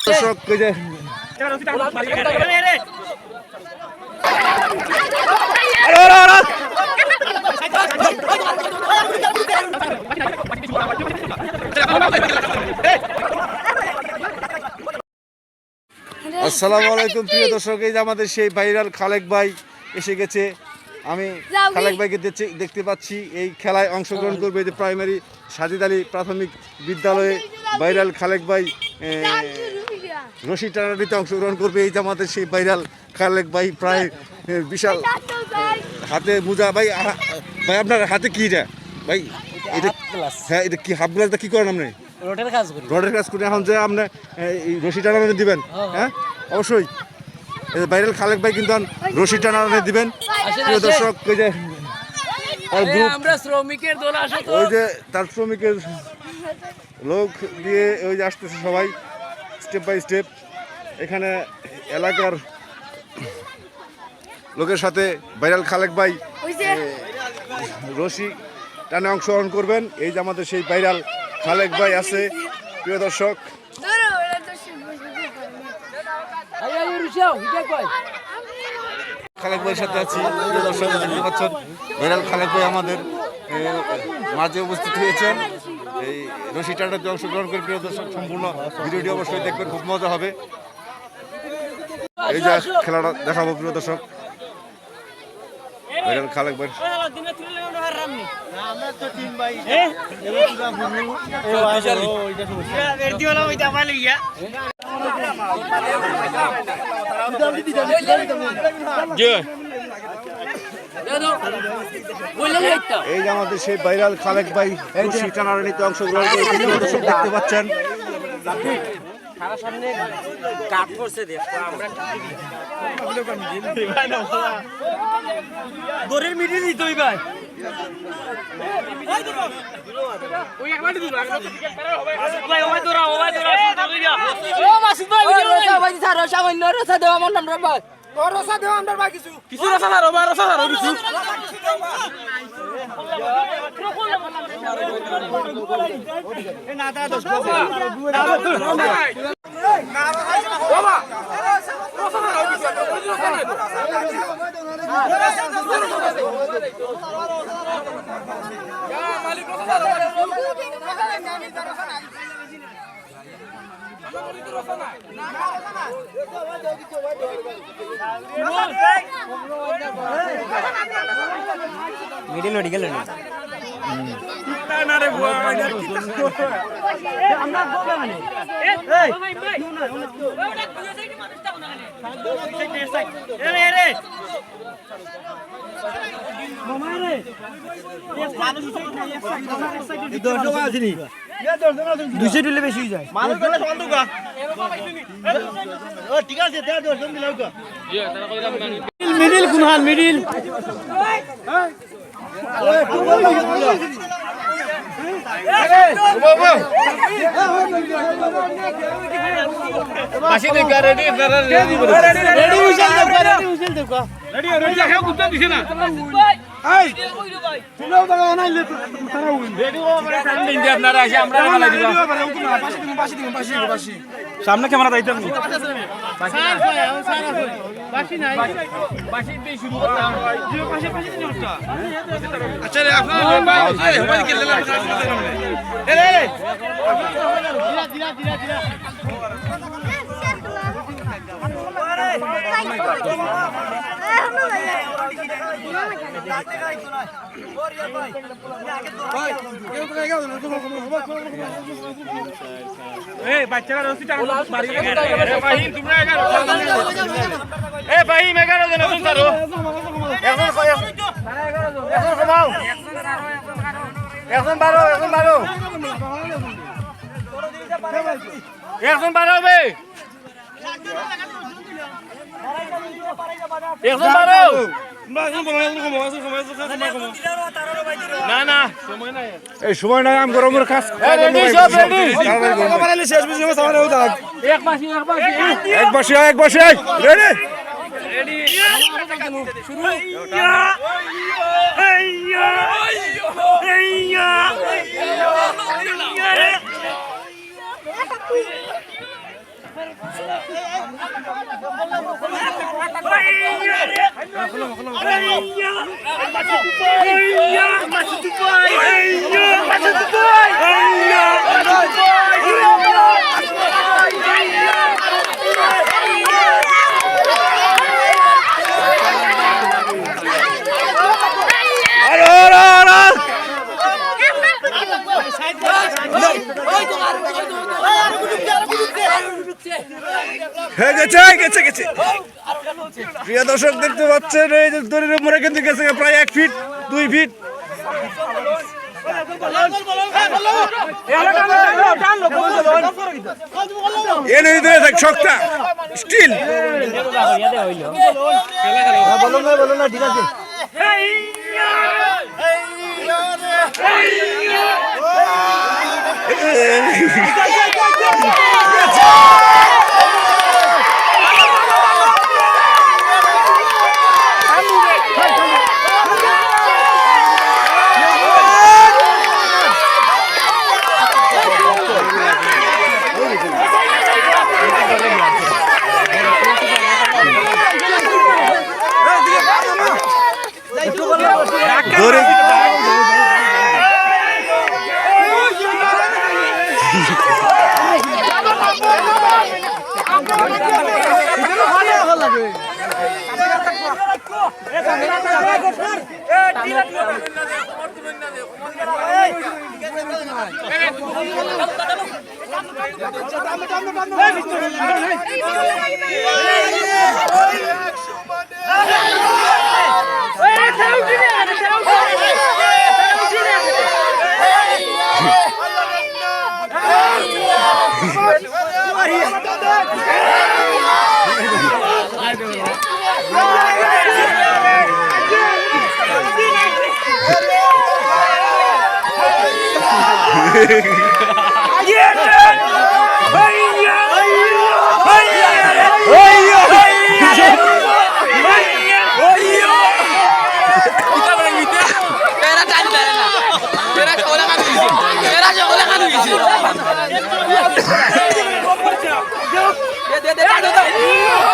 দর্শক আসসালামু আলাইকুম প্রিয় দর্শক, এই যে আমাদের সেই ভাইরাল খালেক ভাই এসে গেছে। আমি খালেক ভাইকে দেখতে পাচ্ছি এই খেলায় অংশগ্রহণ করবে। যে প্রাইমারি সাজিদ আলী প্রাথমিক বিদ্যালয়ে ভাইরাল খালেক ভাই রশি টানাটিতে অংশগ্রহণ করবে। এই যে আমাদের সেই ভাইরাল খালেক ভাই, প্রায় বিশাল হাতে মোজা। ভাই ভাই আপনার হাতে কি এটা ভাই? এটা হ্যাঁ, এটা কি হাফ গ্লাসটা কি করেন আপনি? রডের কাজ করে। এখন যে আপনি রশি টানানো দিবেন, হ্যাঁ অবশ্যই ভাইরাল খালেক ভাই কিন্তু রশি টানানো দিবেন। প্রিয় দর্শক, ওই যে ওই যে তার শ্রমিকের লোক দিয়ে ওই যে আসতেছে সবাই স্টেপ বাই স্টেপ। এখানে এলাকার লোকের সাথে ভাইরাল খালেক ভাই রশি টানে অংশগ্রহণ করবেন। এই যে আমাদের সেই ভাইরাল খালেক ভাই আছে। প্রিয় দর্শক, খালেক ভাইয়ের সাথে আছি। প্রিয় দর্শক, দেখতে পাচ্ছেন ভাইরাল খালেক ভাই আমাদের মাঝে উপস্থিত হয়েছেন এই রশি টানাতে অংশগ্রহণ করে। প্রিয় দর্শক, সম্পূর্ণ ভিডিওটি অবশ্যই দেখবেন, খুব মজা হবে। এই যে খেলাটা দেখাবো প্রিয় দর্শক, ভাইরাল খালেক ভাই। এই যে আমাদের সেই ভাইরাল খালেক ভাই রশি টানাটানিতে অংশগ্রহণ করে। প্রিয় দর্শক, দেখতে পাচ্ছেন দরের মিডিল দিতই ভাই কিছু রসা ধরো বা রসা ধরো কিছু মিডিল ওডি গেল না রে ভাই আমরা গোবে মানে এই ভাই ভাই ওটা দুই সাইডে মানুষটা না রে রে মামা রে মানুষ সাইডে দর্শক আসেনি দুইশো দিলে বেশি হয়ে যায়। মানুষ গেলে বন্ধ কর ও ঠিক আছে, দেড় দর্শন দিলাও তো মিডিল কোনহাল মিডিল বাসি দেখা রেডি রেডি উইসেল দেখা রেডি উইসেল দেখা রেডি রেডি দেখো কুত্তা দিছে না এই শুনো দাও না ইলে তারা উইন রেডি ও বড় টাইম দিন দি আপনারা আসি আমরা মালা দিব বাসি সামনে ক্যামেরা দাইতাম নি বাসি নাই বাসি দিয়ে শুরু করতাম জিও পাশে দিন ওটা আচ্ছা রে আপনারা ভাই ভাই খেলতে না এ রে ধীরা বাচ্চারা রশি টানো মারি ভাই তোমরা 11 এ ভাই 11 জন নতুন ধরো এখন কমাও এখন 12 এখন 12 হবে এখন 12 না না সময় নাই, এই সময় নাই। আম গরমের কাজ রেডি সব রেডি মোবাইলে শেষ বুঝি আমার সামনে উঠা এক বাসি রেডি রেডি শুরু প্রিয় দর্শক দেখতে পাচ্ছেন এই যে দড়ির উপরে কিন্তু গেছে প্রায় 1 ফিট 2 ফিট। এনে ধরে থাক শক্তা স্টিল বলো না ঠিক আছে। দে